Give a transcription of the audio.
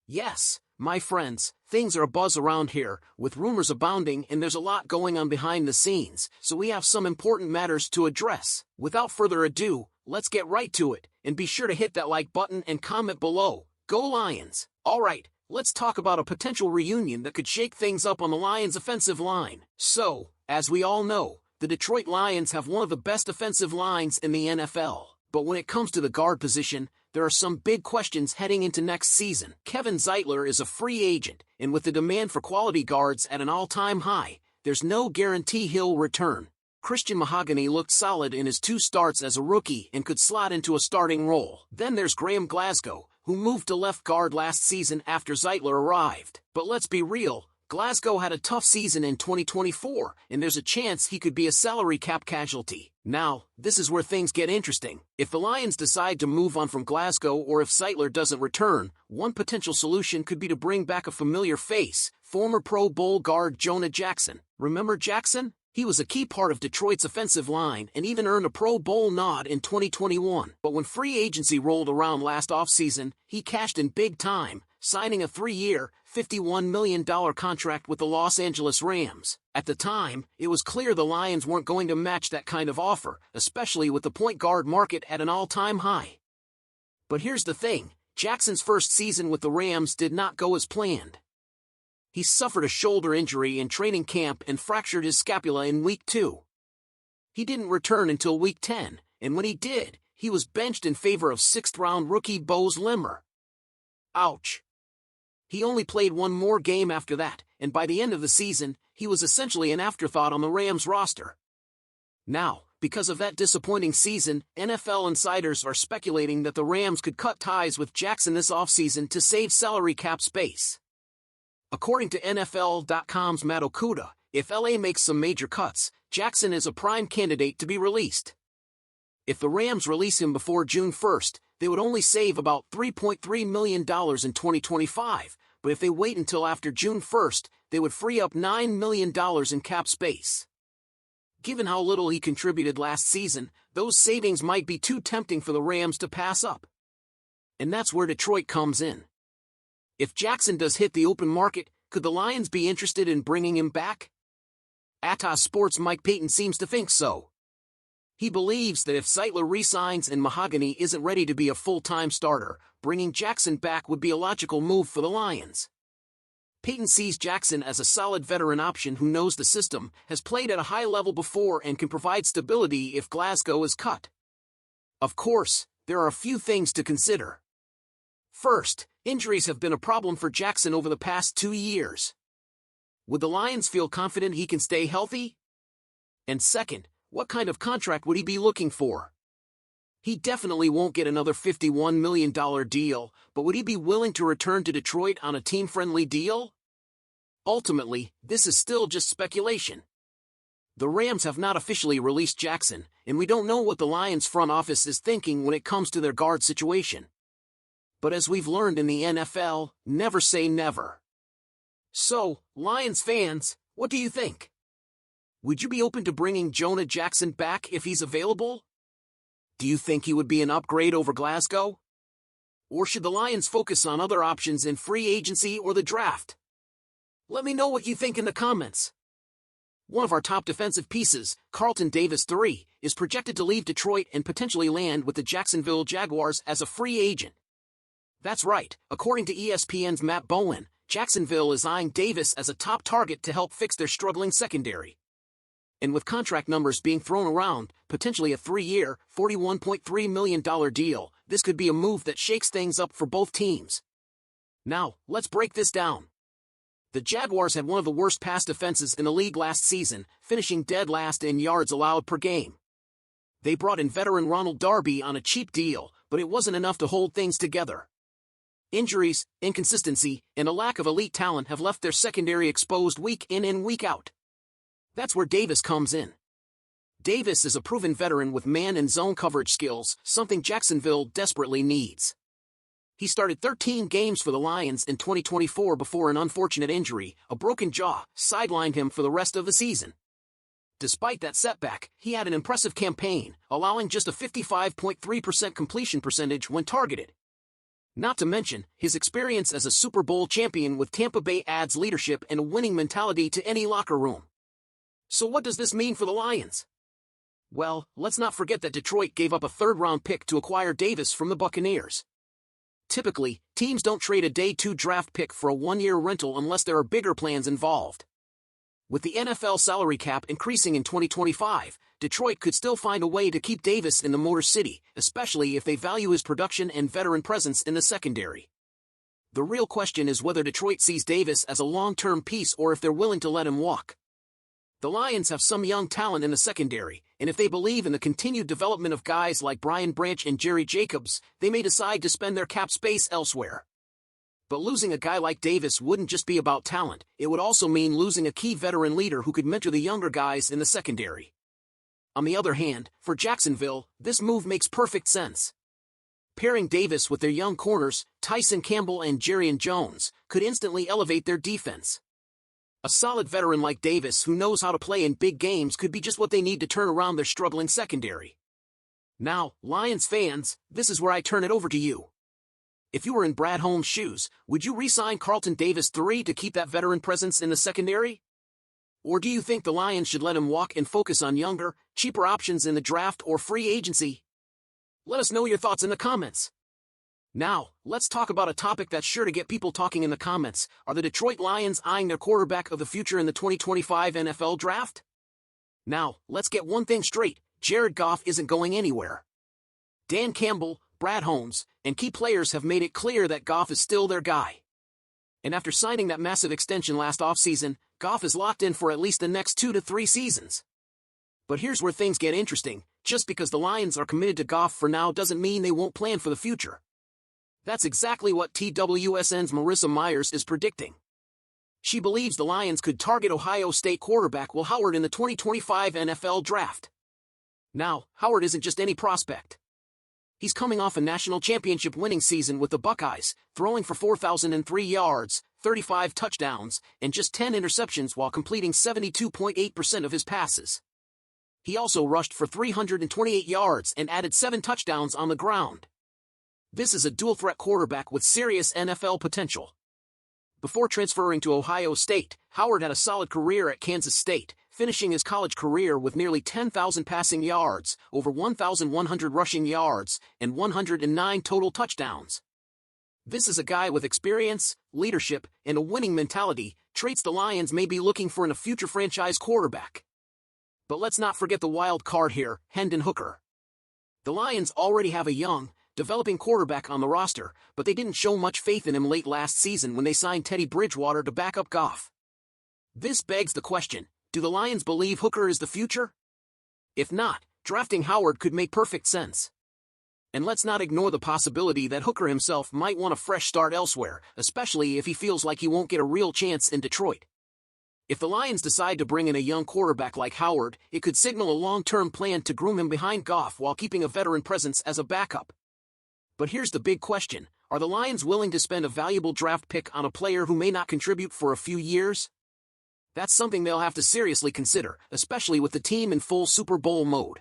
Yes, my friends, things are abuzz around here, with rumors abounding and there's a lot going on behind the scenes, so we have some important matters to address. Without further ado, let's get right to it, and be sure to hit that like button and comment below. Go Lions! Alright, let's talk about a potential reunion that could shake things up on the Lions' offensive line. So, as we all know, the Detroit Lions have one of the best offensive lines in the NFL. But when it comes to the guard position, there are some big questions heading into next season. Kevin Zeitler is a free agent, and with the demand for quality guards at an all-time high, there's no guarantee he'll return. Christian Mahogany looked solid in his 2 starts as a rookie and could slot into a starting role. Then there's Graham Glasgow, who moved to left guard last season after Zeitler arrived. But let's be real, Glasgow had a tough season in 2024, and there's a chance he could be a salary cap casualty. Now, this is where things get interesting. If the Lions decide to move on from Glasgow or if Zeitler doesn't return, one potential solution could be to bring back a familiar face, former Pro Bowl guard Jonah Jackson. Remember Jackson? He was a key part of Detroit's offensive line and even earned a Pro Bowl nod in 2021. But when free agency rolled around last offseason, he cashed in big time, signing a 3-year, $51 million contract with the Los Angeles Rams. At the time, it was clear the Lions weren't going to match that kind of offer, especially with the point guard market at an all-time high. But here's the thing, Jackson's first season with the Rams did not go as planned. He suffered a shoulder injury in training camp and fractured his scapula in Week 2. He didn't return until Week 10, and when he did, he was benched in favor of 6th-round rookie Bose Limmer. Ouch. He only played one more game after that, and by the end of the season, he was essentially an afterthought on the Rams roster. Now, because of that disappointing season, NFL insiders are speculating that the Rams could cut ties with Jackson this offseason to save salary cap space. According to NFL.com's Matt Okuda, if LA makes some major cuts, Jackson is a prime candidate to be released. If the Rams release him before June 1st, they would only save about $3.3 million in 2025, but if they wait until after June 1st, they would free up $9 million in cap space. Given how little he contributed last season, those savings might be too tempting for the Rams to pass up. And that's where Detroit comes in. If Jackson does hit the open market, could the Lions be interested in bringing him back? Atos Sports' Mike Payton seems to think so. He believes that if Zeitler re-signs and Mahogany isn't ready to be a full-time starter, bringing Jackson back would be a logical move for the Lions. Payton sees Jackson as a solid veteran option who knows the system, has played at a high level before and can provide stability if Glasgow is cut. Of course, there are a few things to consider. First, injuries have been a problem for Jackson over the past 2 years. Would the Lions feel confident he can stay healthy? And second, what kind of contract would he be looking for? He definitely won't get another $51 million deal, but would he be willing to return to Detroit on a team-friendly deal? Ultimately, this is still just speculation. The Rams have not officially released Jackson, and we don't know what the Lions front office is thinking when it comes to their guard situation. But as we've learned in the NFL, never say never. So, Lions fans, what do you think? Would you be open to bringing Jonah Jackson back if he's available? Do you think he would be an upgrade over Glasgow? Or should the Lions focus on other options in free agency or the draft? Let me know what you think in the comments. One of our top defensive pieces, Carlton Davis III, is projected to leave Detroit and potentially land with the Jacksonville Jaguars as a free agent. That's right, according to ESPN's Matt Bowen, Jacksonville is eyeing Davis as a top target to help fix their struggling secondary. And with contract numbers being thrown around, potentially a 3-year, $41.3 million deal, this could be a move that shakes things up for both teams. Now, let's break this down. The Jaguars had one of the worst pass defenses in the league last season, finishing dead last in yards allowed per game. They brought in veteran Ronald Darby on a cheap deal, but it wasn't enough to hold things together. Injuries, inconsistency, and a lack of elite talent have left their secondary exposed week in and week out. That's where Davis comes in. Davis is a proven veteran with man and zone coverage skills, something Jacksonville desperately needs. He started 13 games for the Lions in 2024 before an unfortunate injury, a broken jaw, sidelined him for the rest of the season. Despite that setback, he had an impressive campaign, allowing just a 55.3% completion percentage when targeted. Not to mention, his experience as a Super Bowl champion with Tampa Bay adds leadership and a winning mentality to any locker room. So what does this mean for the Lions? Well, let's not forget that Detroit gave up a third-round pick to acquire Davis from the Buccaneers. Typically, teams don't trade a day 2 draft pick for a one-year rental unless there are bigger plans involved. With the NFL salary cap increasing in 2025, Detroit could still find a way to keep Davis in the Motor City, especially if they value his production and veteran presence in the secondary. The real question is whether Detroit sees Davis as a long-term piece or if they're willing to let him walk. The Lions have some young talent in the secondary, and if they believe in the continued development of guys like Brian Branch and Jerry Jacobs, they may decide to spend their cap space elsewhere. But losing a guy like Davis wouldn't just be about talent, it would also mean losing a key veteran leader who could mentor the younger guys in the secondary. On the other hand, for Jacksonville, this move makes perfect sense. Pairing Davis with their young corners, Tyson Campbell and Jarrian Jones, could instantly elevate their defense. A solid veteran like Davis who knows how to play in big games could be just what they need to turn around their struggling secondary. Now, Lions fans, this is where I turn it over to you. If you were in Brad Holmes' shoes, would you re-sign Carlton Davis III to keep that veteran presence in the secondary? Or do you think the Lions should let him walk and focus on younger, cheaper options in the draft or free agency? Let us know your thoughts in the comments. Now, let's talk about a topic that's sure to get people talking in the comments. Are the Detroit Lions eyeing their quarterback of the future in the 2025 NFL Draft? Now, let's get one thing straight. Jared Goff isn't going anywhere. Dan Campbell, Brad Holmes, and key players have made it clear that Goff is still their guy. And after signing that massive extension last offseason, Goff is locked in for at least the next 2 to 3 seasons. But here's where things get interesting. Just because the Lions are committed to Goff for now doesn't mean they won't plan for the future. That's exactly what TWSN's Marissa Myers is predicting. She believes the Lions could target Ohio State quarterback Will Howard in the 2025 NFL Draft. Now, Howard isn't just any prospect. He's coming off a national championship winning season with the Buckeyes, throwing for 4,003 yards, 35 touchdowns, and just 10 interceptions while completing 72.8% of his passes. He also rushed for 328 yards and added 7 touchdowns on the ground. This is a dual-threat quarterback with serious NFL potential. Before transferring to Ohio State, Howard had a solid career at Kansas State, finishing his college career with nearly 10,000 passing yards, over 1,100 rushing yards, and 109 total touchdowns. This is a guy with experience, leadership, and a winning mentality, traits the Lions may be looking for in a future franchise quarterback. But let's not forget the wild card here, Hendon Hooker. The Lions already have a young, developing quarterback on the roster, but they didn't show much faith in him late last season when they signed Teddy Bridgewater to back up Goff. This begs the question, do the Lions believe Hooker is the future? If not, drafting Howard could make perfect sense. And let's not ignore the possibility that Hooker himself might want a fresh start elsewhere, especially if he feels like he won't get a real chance in Detroit. If the Lions decide to bring in a young quarterback like Howard, it could signal a long-term plan to groom him behind Goff while keeping a veteran presence as a backup. But here's the big question, are the Lions willing to spend a valuable draft pick on a player who may not contribute for a few years? That's something they'll have to seriously consider, especially with the team in full Super Bowl mode.